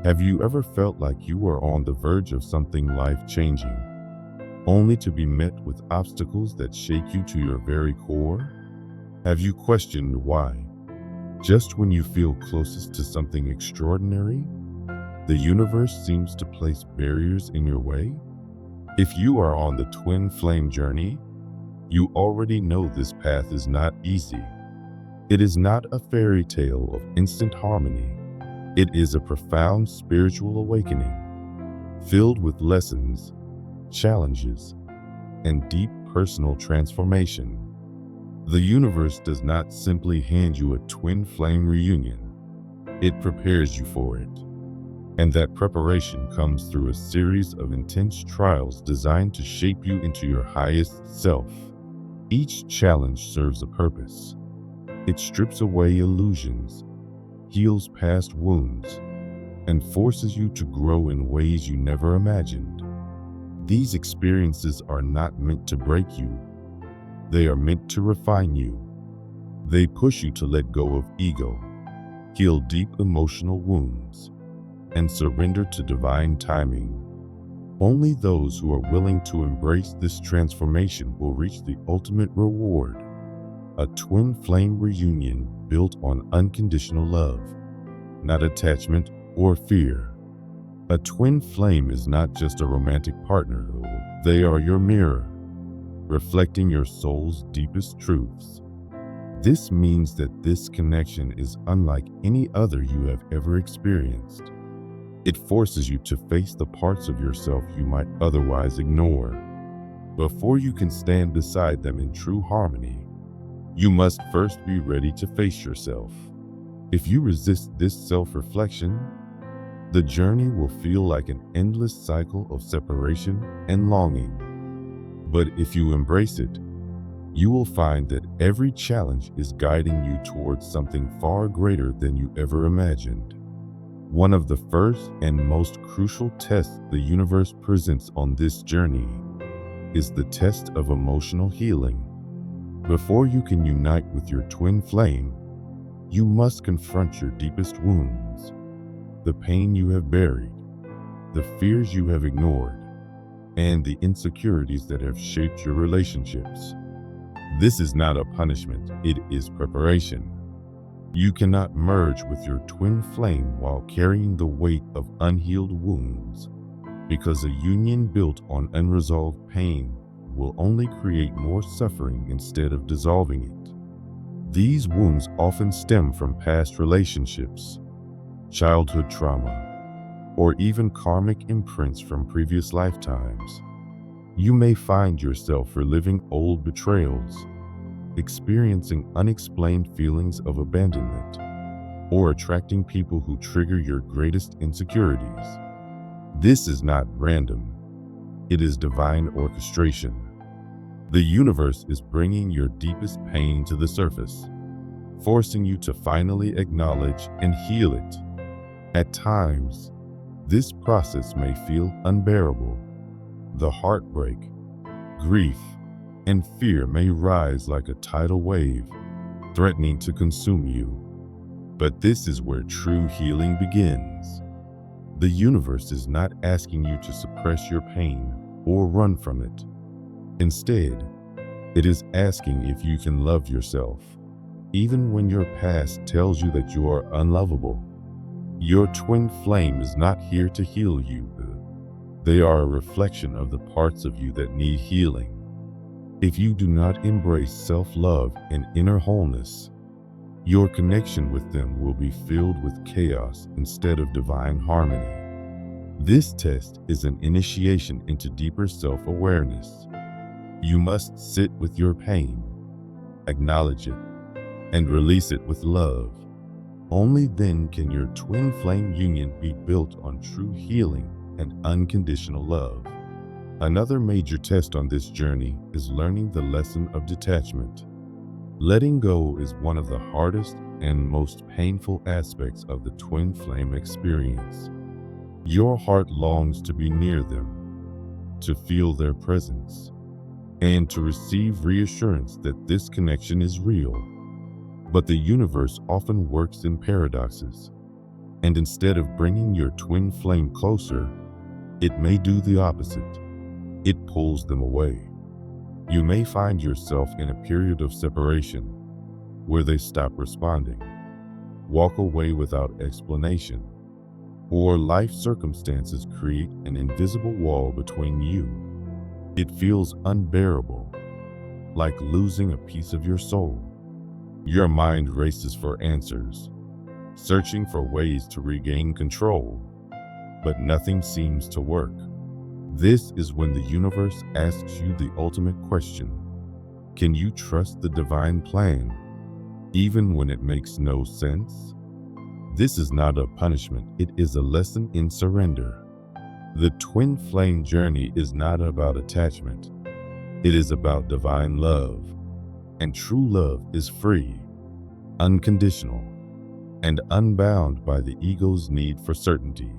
Have you ever felt like you were on the verge of something life-changing, only to be met with obstacles that shake you to your very core? Have you questioned why, just when you feel closest to something extraordinary, the universe seems to place barriers in your way? If you are on the twin flame journey, you already know this path is not easy. It is not a fairy tale of instant harmony. It is a profound spiritual awakening, filled with lessons, challenges, and deep personal transformation. The universe does not simply hand you a twin flame reunion. It prepares you for it. And that preparation comes through a series of intense trials designed to shape you into your highest self. Each challenge serves a purpose. It strips away illusions, heals past wounds, and forces you to grow in ways you never imagined. These experiences are not meant to break you. They are meant to refine you. They push you to let go of ego, heal deep emotional wounds, and surrender to divine timing. Only those who are willing to embrace this transformation will reach the ultimate reward, a twin flame reunion built on unconditional love, not attachment or fear. A twin flame is not just a romantic partner, they are your mirror, reflecting your soul's deepest truths. This means that this connection is unlike any other you have ever experienced. It forces you to face the parts of yourself you might otherwise ignore. Before you can stand beside them in true harmony, you must first be ready to face yourself. If you resist this self-reflection, the journey will feel like an endless cycle of separation and longing. But if you embrace it, you will find that every challenge is guiding you towards something far greater than you ever imagined. One of the first and most crucial tests the universe presents on this journey is the test of emotional healing. Before you can unite with your twin flame, you must confront your deepest wounds, the pain you have buried, the fears you have ignored, and the insecurities that have shaped your relationships. This is not a punishment, it is preparation. You cannot merge with your twin flame while carrying the weight of unhealed wounds, because a union built on unresolved pain will only create more suffering instead of dissolving it. These wounds often stem from past relationships, childhood trauma, or even karmic imprints from previous lifetimes. You may find yourself reliving old betrayals, experiencing unexplained feelings of abandonment, or attracting people who trigger your greatest insecurities. This is not random. It is divine orchestration. The universe is bringing your deepest pain to the surface, forcing you to finally acknowledge and heal it. At times, this process may feel unbearable. The heartbreak, grief, and fear may rise like a tidal wave, threatening to consume you. But this is where true healing begins. The universe is not asking you to suppress your pain or run from it. Instead, it is asking if you can love yourself, even when your past tells you that you are unlovable. Your twin flame is not here to heal you. They are a reflection of the parts of you that need healing. If you do not embrace self-love and inner wholeness, your connection with them will be filled with chaos instead of divine harmony. This test is an initiation into deeper self-awareness. You must sit with your pain, acknowledge it, and release it with love. Only then can your twin flame union be built on true healing and unconditional love. Another major test on this journey is learning the lesson of detachment. Letting go is one of the hardest and most painful aspects of the twin flame experience. Your heart longs to be near them, to feel their presence, and to receive reassurance that this connection is real. But the universe often works in paradoxes. And instead of bringing your twin flame closer, it may do the opposite. It pulls them away. You may find yourself in a period of separation where they stop responding, walk away without explanation, or life circumstances create an invisible wall between you. It feels unbearable, like losing a piece of your soul. Your mind races for answers, searching for ways to regain control, but nothing seems to work. This is when the universe asks you the ultimate question. Can you trust the divine plan, even when it makes no sense? This is not a punishment, it is a lesson in surrender. The twin flame journey is not about attachment. It is about divine love. And true love is free, unconditional, and unbound by the ego's need for certainty.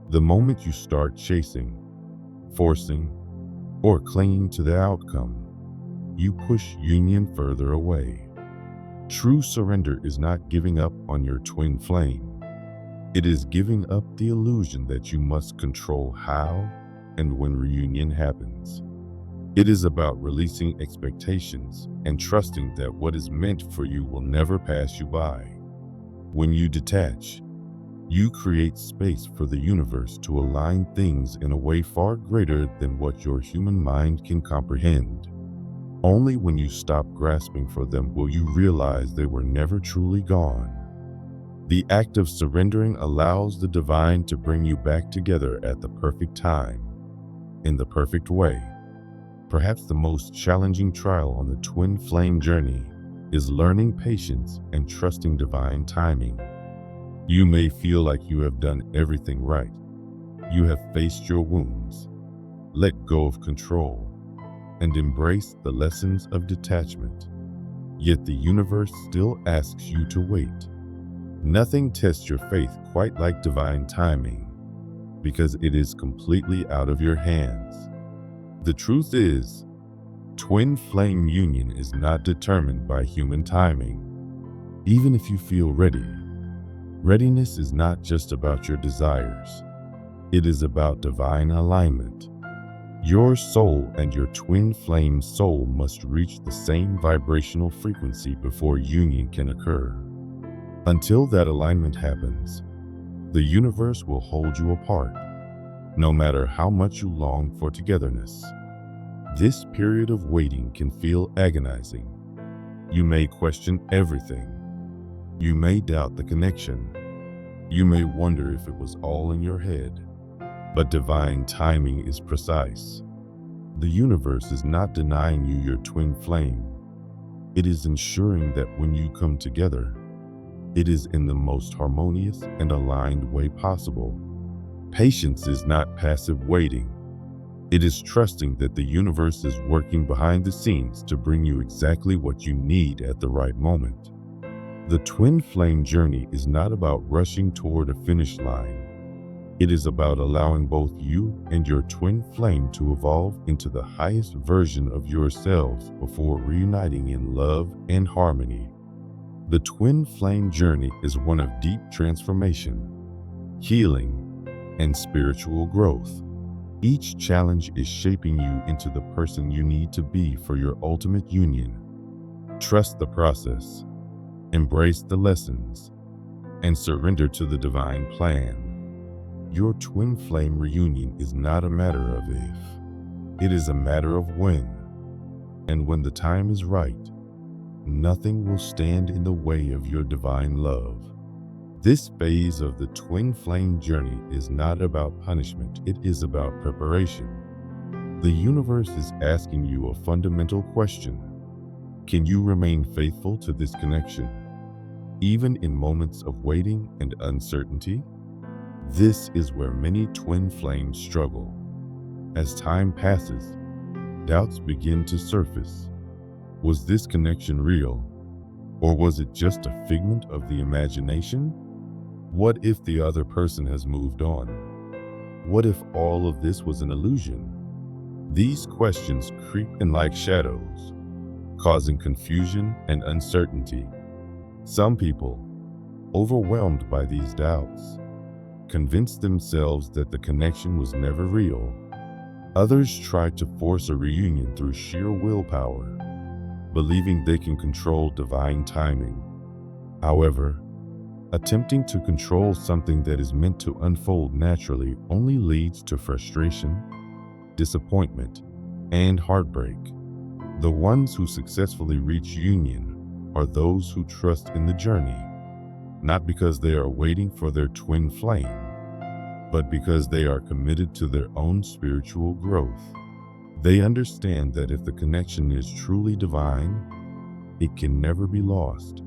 The moment you start chasing, forcing, or clinging to the outcome, you push union further away. True surrender is not giving up on your twin flame. It is giving up the illusion that you must control how and when reunion happens. It is about releasing expectations and trusting that what is meant for you will never pass you by. When you detach, you create space for the universe to align things in a way far greater than what your human mind can comprehend. Only when you stop grasping for them will you realize they were never truly gone. The act of surrendering allows the divine to bring you back together at the perfect time, in the perfect way. Perhaps the most challenging trial on the twin flame journey is learning patience and trusting divine timing. You may feel like you have done everything right. You have faced your wounds, let go of control, and embraced the lessons of detachment. Yet the universe still asks you to wait. Nothing tests your faith quite like divine timing, because it is completely out of your hands. The truth is, twin flame union is not determined by human timing. Even if you feel ready, readiness is not just about your desires. It is about divine alignment. Your soul and your twin flame soul must reach the same vibrational frequency before union can occur. Until that alignment happens, the universe will hold you apart, no matter how much you long for togetherness. This period of waiting can feel agonizing. You may question everything. You may doubt the connection. You may wonder if it was all in your head. But divine timing is precise. The universe is not denying you your twin flame. It is ensuring that when you come together, it is in the most harmonious and aligned way possible. Patience is not passive waiting. It is trusting that the universe is working behind the scenes to bring you exactly what you need at the right moment. The twin flame journey is not about rushing toward a finish line. It is about allowing both you and your twin flame to evolve into the highest version of yourselves before reuniting in love and harmony. The twin flame journey is one of deep transformation, healing, and spiritual growth. Each challenge is shaping you into the person you need to be for your ultimate union. Trust the process, embrace the lessons, and surrender to the divine plan. Your twin flame reunion is not a matter of if, it is a matter of when. And when the time is right, nothing will stand in the way of your divine love. This phase of the twin flame journey is not about punishment, it is about preparation. The universe is asking you a fundamental question. Can you remain faithful to this connection, even in moments of waiting and uncertainty? This is where many twin flames struggle. As time passes, doubts begin to surface. Was this connection real? Or was it just a figment of the imagination? What if the other person has moved on? What if all of this was an illusion? These questions creep in like shadows, causing confusion and uncertainty. Some people, overwhelmed by these doubts, convinced themselves that the connection was never real. Others tried to force a reunion through sheer willpower, believing they can control divine timing. However, attempting to control something that is meant to unfold naturally only leads to frustration, disappointment, and heartbreak. The ones who successfully reach union are those who trust in the journey, not because they are waiting for their twin flame, but because they are committed to their own spiritual growth. They understand that if the connection is truly divine, it can never be lost,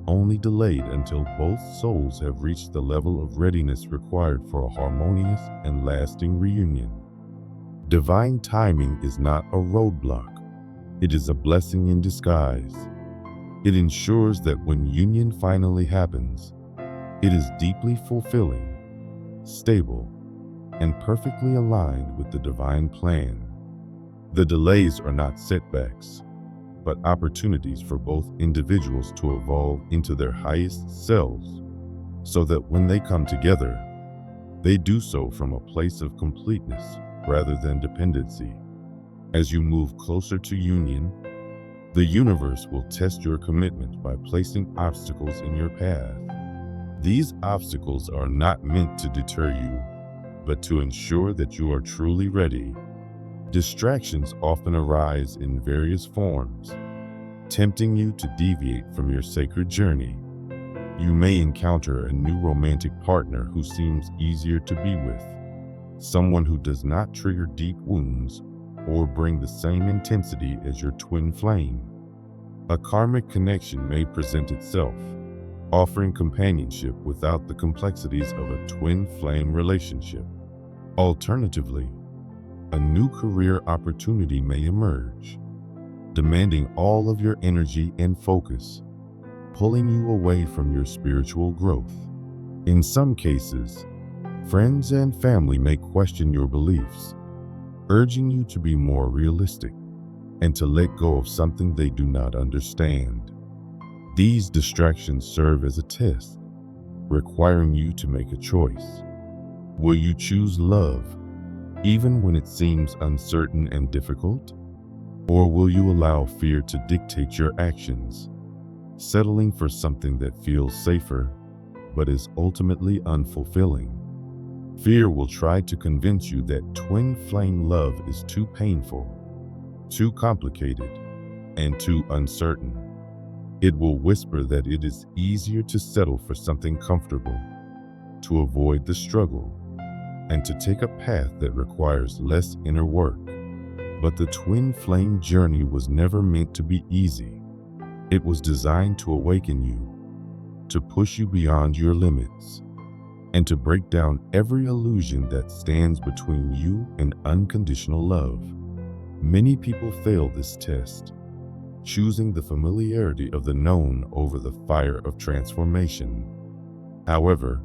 only delayed until both souls have reached the level of readiness required for a harmonious and lasting reunion. Divine timing is not a roadblock. It is a blessing in disguise. It ensures that when union finally happens, it is deeply fulfilling, stable, and perfectly aligned with the divine plan. The delays are not setbacks, but opportunities for both individuals to evolve into their highest selves, so that when they come together, they do so from a place of completeness rather than dependency. As you move closer to union, the universe will test your commitment by placing obstacles in your path. These obstacles are not meant to deter you, but to ensure that you are truly ready. Distractions often arise in various forms, tempting you to deviate from your sacred journey. You may encounter a new romantic partner who seems easier to be with, someone who does not trigger deep wounds or bring the same intensity as your twin flame. A karmic connection may present itself, offering companionship without the complexities of a twin flame relationship. Alternatively, a new career opportunity may emerge, demanding all of your energy and focus, pulling you away from your spiritual growth. In some cases, friends and family may question your beliefs, urging you to be more realistic and to let go of something they do not understand. These distractions serve as a test, requiring you to make a choice. Will you choose love, even when it seems uncertain and difficult? Or will you allow fear to dictate your actions, settling for something that feels safer, but is ultimately unfulfilling? Fear will try to convince you that twin flame love is too painful, too complicated, and too uncertain. It will whisper that it is easier to settle for something comfortable, to avoid the struggle, and to take a path that requires less inner work. But the twin flame journey was never meant to be easy. It was designed to awaken you, to push you beyond your limits, and to break down every illusion that stands between you and unconditional love. Many people fail this test, choosing the familiarity of the known over the fire of transformation. However,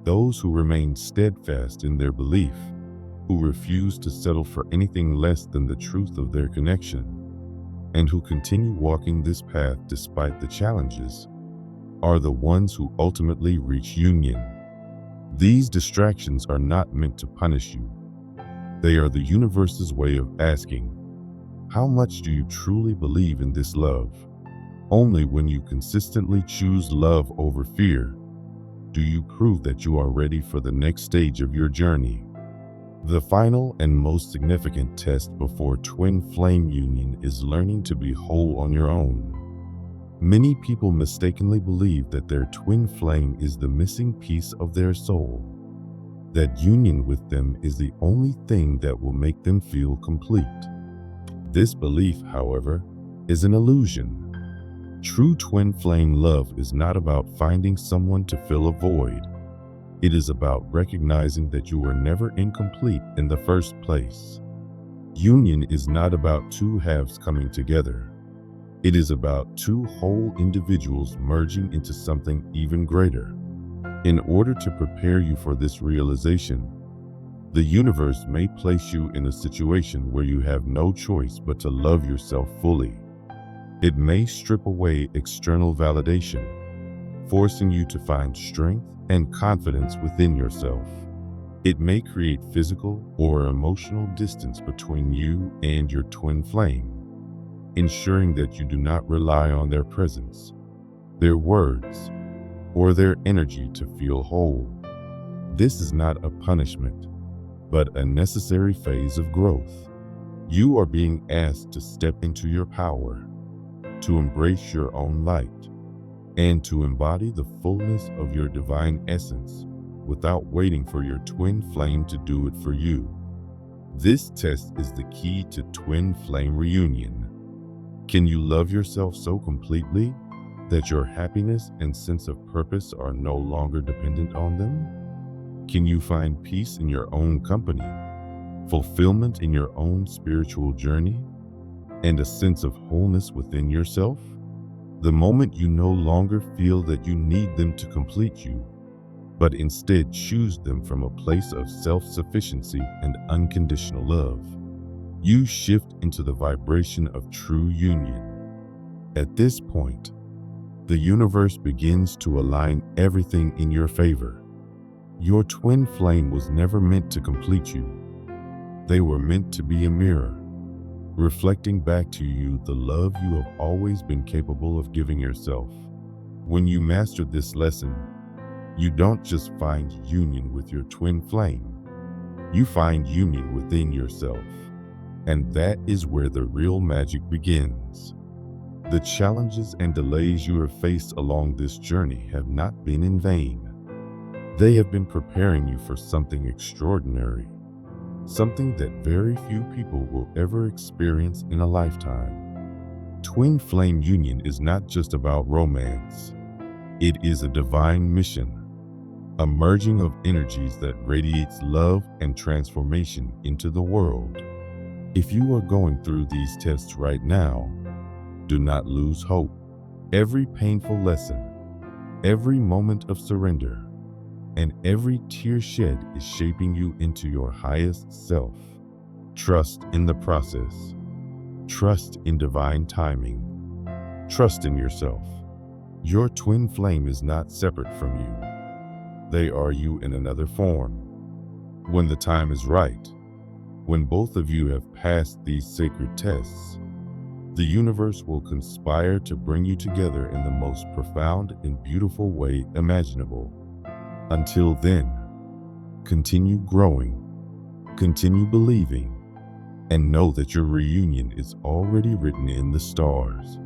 those who remain steadfast in their belief, who refuse to settle for anything less than the truth of their connection, and who continue walking this path despite the challenges, are the ones who ultimately reach union. These distractions are not meant to punish you. They are the universe's way of asking, how much do you truly believe in this love? Only when you consistently choose love over fear do you prove that you are ready for the next stage of your journey. The final and most significant test before twin flame union is learning to be whole on your own. Many people mistakenly believe that their twin flame is the missing piece of their soul, that union with them is the only thing that will make them feel complete. This belief, however, is an illusion. True twin flame love is not about finding someone to fill a void. It is about recognizing that you were never incomplete in the first place. Union is not about two halves coming together. It is about two whole individuals merging into something even greater. In order to prepare you for this realization, the universe may place you in a situation where you have no choice but to love yourself fully. It may strip away external validation, forcing you to find strength and confidence within yourself. It may create physical or emotional distance between you and your twin flame, ensuring that you do not rely on their presence, their words, or their energy to feel whole. This is not a punishment, but a necessary phase of growth. You are being asked to step into your power, to embrace your own light, and to embody the fullness of your divine essence without waiting for your twin flame to do it for you. This test is the key to twin flame reunion. Can you love yourself so completely that your happiness and sense of purpose are no longer dependent on them? Can you find peace in your own company, fulfillment in your own spiritual journey, and a sense of wholeness within yourself? The moment you no longer feel that you need them to complete you, but instead choose them from a place of self-sufficiency and unconditional love, you shift into the vibration of true union. At this point, the universe begins to align everything in your favor. Your twin flame was never meant to complete you. They were meant to be a mirror, reflecting back to you the love you have always been capable of giving yourself. When you master this lesson, you don't just find union with your twin flame, you find union within yourself. And that is where the real magic begins. The challenges and delays you have faced along this journey have not been in vain. They have been preparing you for something extraordinary, something that very few people will ever experience in a lifetime. Twin flame union is not just about romance. It is a divine mission, a merging of energies that radiates love and transformation into the world. If you are going through these tests right now, do not lose hope. Every painful lesson, every moment of surrender, and every tear shed is shaping you into your highest self. Trust in the process. Trust in divine timing. Trust in yourself. Your twin flame is not separate from you. They are you in another form. When the time is right, when both of you have passed these sacred tests, the universe will conspire to bring you together in the most profound and beautiful way imaginable. Until then, continue growing, continue believing, and know that your reunion is already written in the stars.